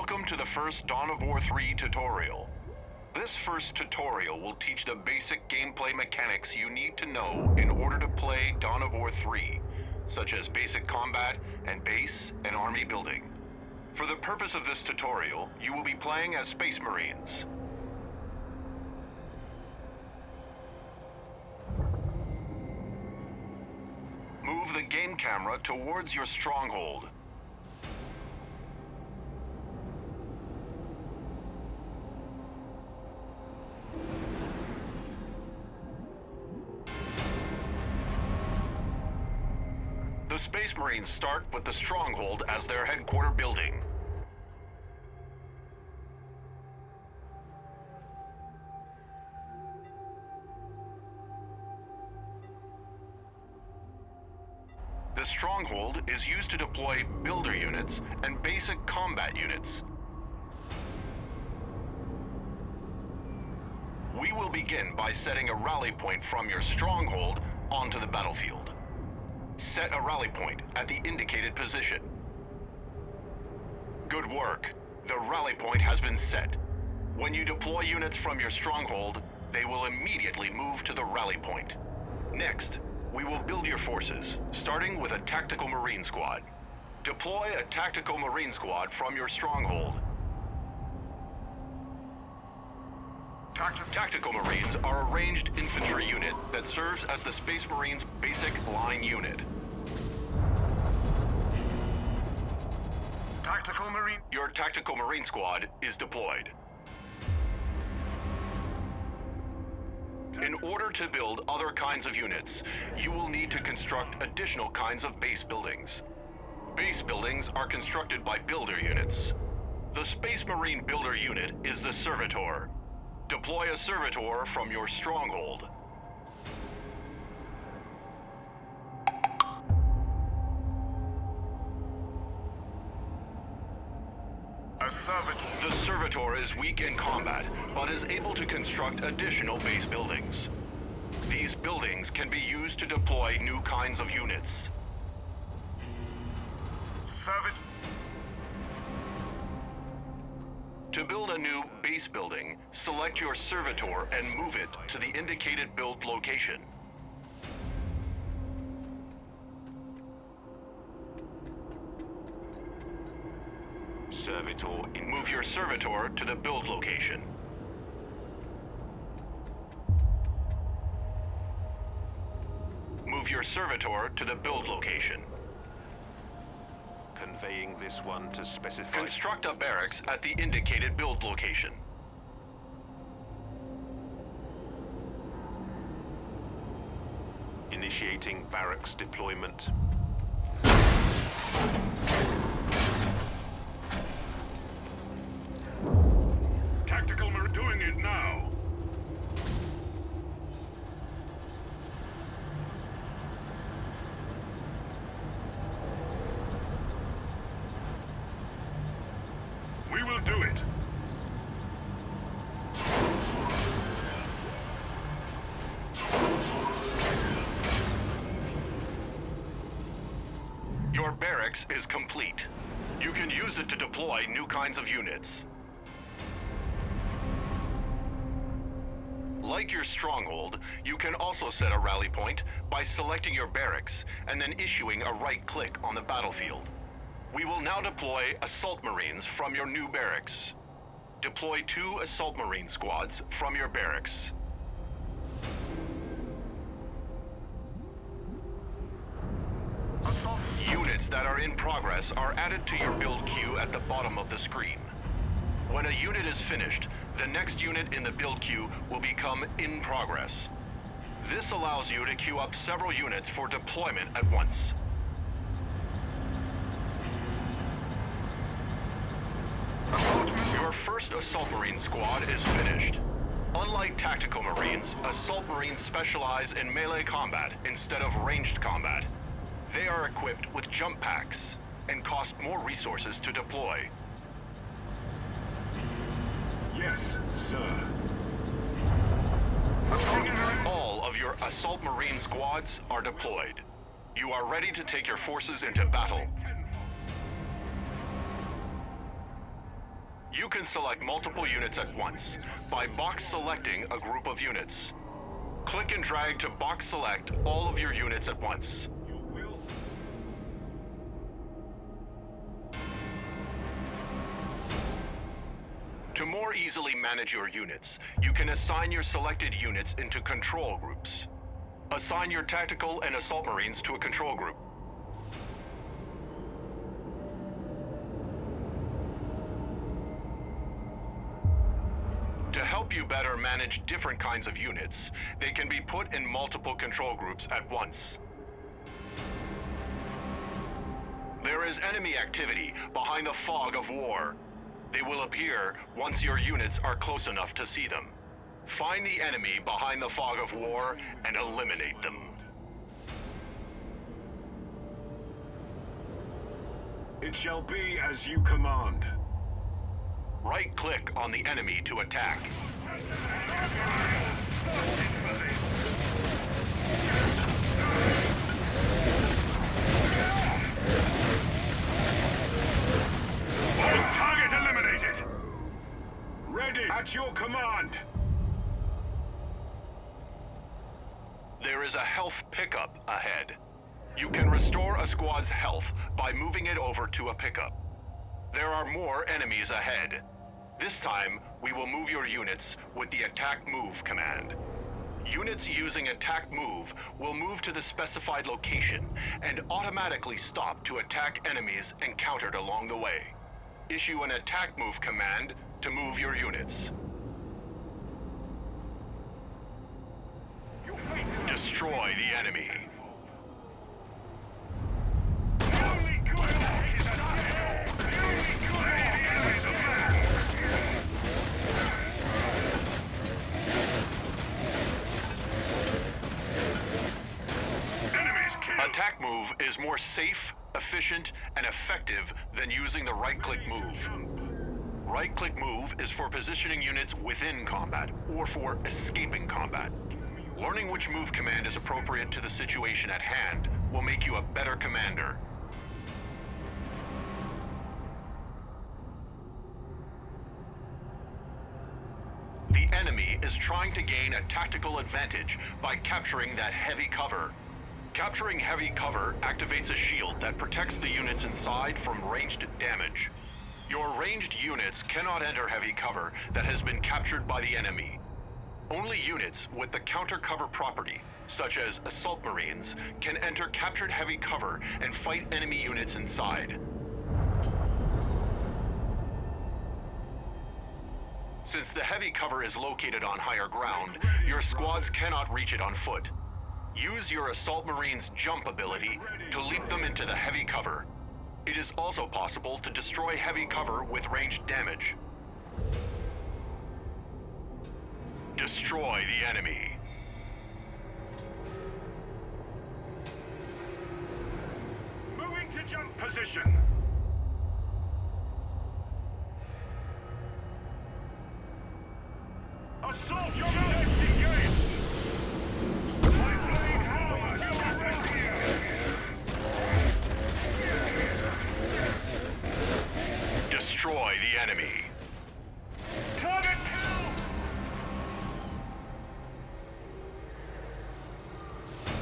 Welcome to the first Dawn of War 3 tutorial. This first tutorial will teach the basic gameplay mechanics you need to know in order to play Dawn of War 3, such as basic combat and base and army building. For the purpose of this tutorial, you will be playing as Space Marines. Move the game camera towards your stronghold. The Space Marines start with the stronghold as their headquarters building. The stronghold is used to deploy builder units and basic combat units. We will begin by setting a rally point from your stronghold onto the battlefield. Set a rally point at the indicated position. Good work. The rally point has been set. When you deploy units from your stronghold, they will immediately move to the rally point. Next, we will build your forces, starting with a tactical marine squad. Deploy a tactical marine squad from your stronghold. Tactical Marines are a ranged infantry unit that serves as the Space Marines' basic line unit. Your Tactical Marine Squad is deployed. In order to build other kinds of units, you will need to construct additional kinds of base buildings. Base buildings are constructed by builder units. The Space Marine builder unit is the Servitor. Deploy a Servitor from your stronghold. The Servitor is weak in combat, but is able to construct additional base buildings. These buildings can be used to deploy new kinds of units. To build a new base building, select your Servitor and move it to the indicated build location. Move your Servitor to the build location. Move your Servitor to the build location. Conveying this one to specified... Construct a barracks at the indicated build location. Initiating barracks deployment. Tactical Marine doing it now. We will do it. Your barracks is complete. You can use it to deploy new kinds of units. Like your stronghold, you can also set a rally point by selecting your barracks and then issuing a right-click on the battlefield. We will now deploy Assault Marines from your new barracks. Deploy 2 Assault Marine squads from your barracks. Units that are in progress are added to your build queue at the bottom of the screen. When a unit is finished, the next unit in the build queue will become in progress. This allows you to queue up several units for deployment at once. Your first Assault Marine squad is finished. Unlike Tactical Marines, Assault Marines specialize in melee combat instead of ranged combat. They are equipped with jump packs and cost more resources to deploy. Yes, sir. All of your Assault Marine squads are deployed. You are ready to take your forces into battle. You can select multiple units at once by box selecting a group of units. Click and drag to box select all of your units at once. You will. To more easily manage your units, you can assign your selected units into control groups. Assign your tactical and assault marines to a control group. To help you better manage different kinds of units, they can be put in multiple control groups at once. There is enemy activity behind the fog of war. They will appear once your units are close enough to see them. Find the enemy behind the fog of war and eliminate them. It shall be as you command. Right-click on the enemy to attack. Target eliminated! Ready! At your command! There is a health pickup ahead. You can restore a squad's health by moving it over to a pickup. There are more enemies ahead. This time, we will move your units with the attack move command. Units using attack move will move to the specified location and automatically stop to attack enemies encountered along the way. Issue an attack move command to move your units. Destroy the enemy. Attack move is more safe, efficient, and effective than using the right-click move. Right-click move is for positioning units within combat or for escaping combat. Learning which move command is appropriate to the situation at hand will make you a better commander. The enemy is trying to gain a tactical advantage by capturing that heavy cover. Capturing heavy cover activates a shield that protects the units inside from ranged damage. Your ranged units cannot enter heavy cover that has been captured by the enemy. Only units with the counter cover property, such as assault marines, can enter captured heavy cover and fight enemy units inside. Since the heavy cover is located on higher ground, your squads cannot reach it on foot. Use your assault marines' jump ability to leap them into the heavy cover. It is also possible to destroy heavy cover with ranged damage. Destroy the enemy. Moving to jump position. Assault jump engaged. Destroy the enemy. Target kill!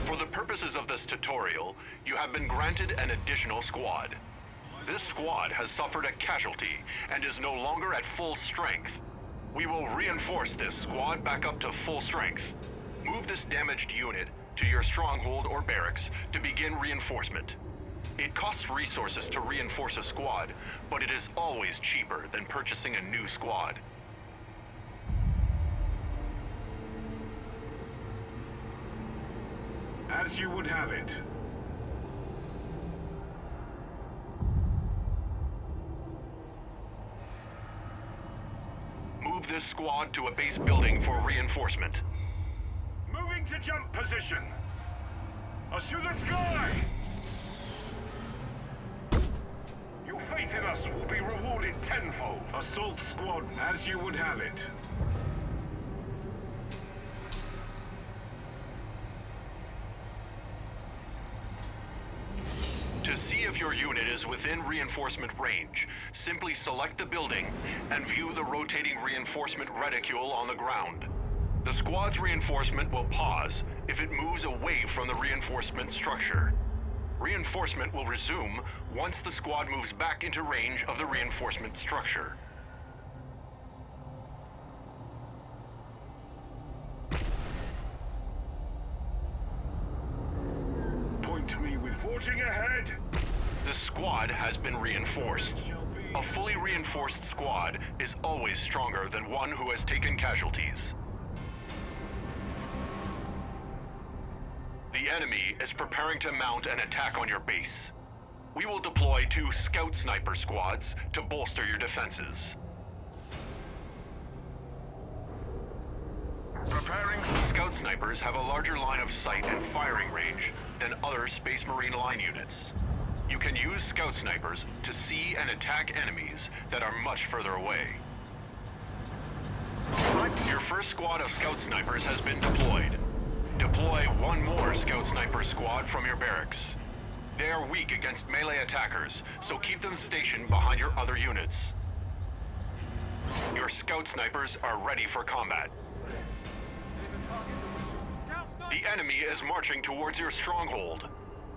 For the purposes of this tutorial, you have been granted an additional squad. This squad has suffered a casualty and is no longer at full strength. We will reinforce this squad back up to full strength. Move this damaged unit to your stronghold or barracks to begin reinforcement. It costs resources to reinforce a squad, but it is always cheaper than purchasing a new squad. As you would have it. Move this squad to a base building for reinforcement. Moving to jump position. Us to the sky! Your faith in us will be rewarded tenfold. Assault squad, as you would have it. To To see if your unit is within reinforcement range, simply select the building and view the rotating reinforcement reticule on the ground. The squad's reinforcement will pause if it moves away from the reinforcement structure. Reinforcement will resume once the squad moves back into range of the reinforcement structure. Point me with forging ahead. The squad has been reinforced. A fully reinforced squad is always stronger than one who has taken casualties. The enemy is preparing to mount an attack on your base. We will deploy 2 scout sniper squads to bolster your defenses. Preparing. Scout snipers have a larger line of sight and firing range than other Space Marine line units. You can use scout snipers to see and attack enemies that are much further away. Your first squad of scout snipers has been deployed. Deploy 1 more scout sniper squad from your barracks. They are weak against melee attackers, so keep them stationed behind your other units. Your scout snipers are ready for combat. The enemy is marching towards your stronghold.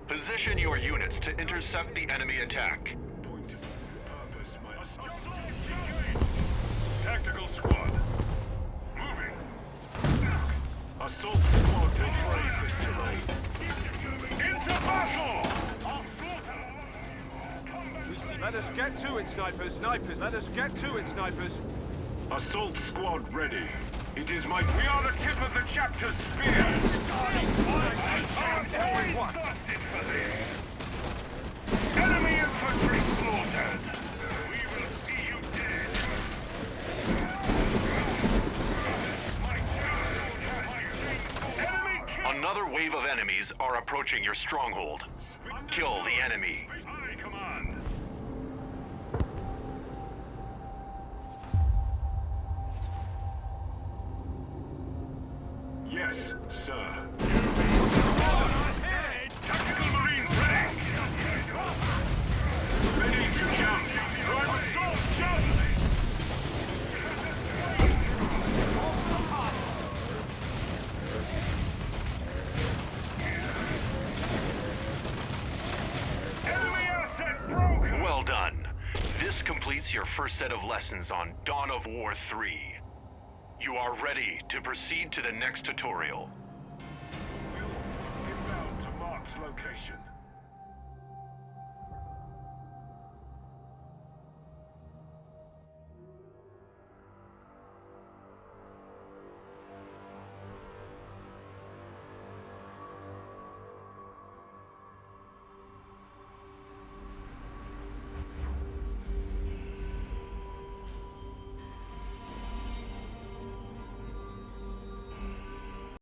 Position your units to intercept the enemy attack. Point. Purpose, my assault. Tactical squad. Moving. Assault squad will praise this terrain. Into battle! Let us get to it, snipers. Snipers, let us get to it, snipers. Assault squad ready. It is my... We are the tip of the chapter's spear. Enemy infantry slaughtered. We will see you dead. Enemy killed. Another wave of enemies are approaching your stronghold. Kill the enemy. I command. Yes, sir. Tactical Marines ready. Ready to jump. Drive assault jump. Enemy asset broken. Well done. This completes your first set of lessons on Dawn of War 3. You are ready to proceed to the next tutorial. We'll inbound to Mark's location.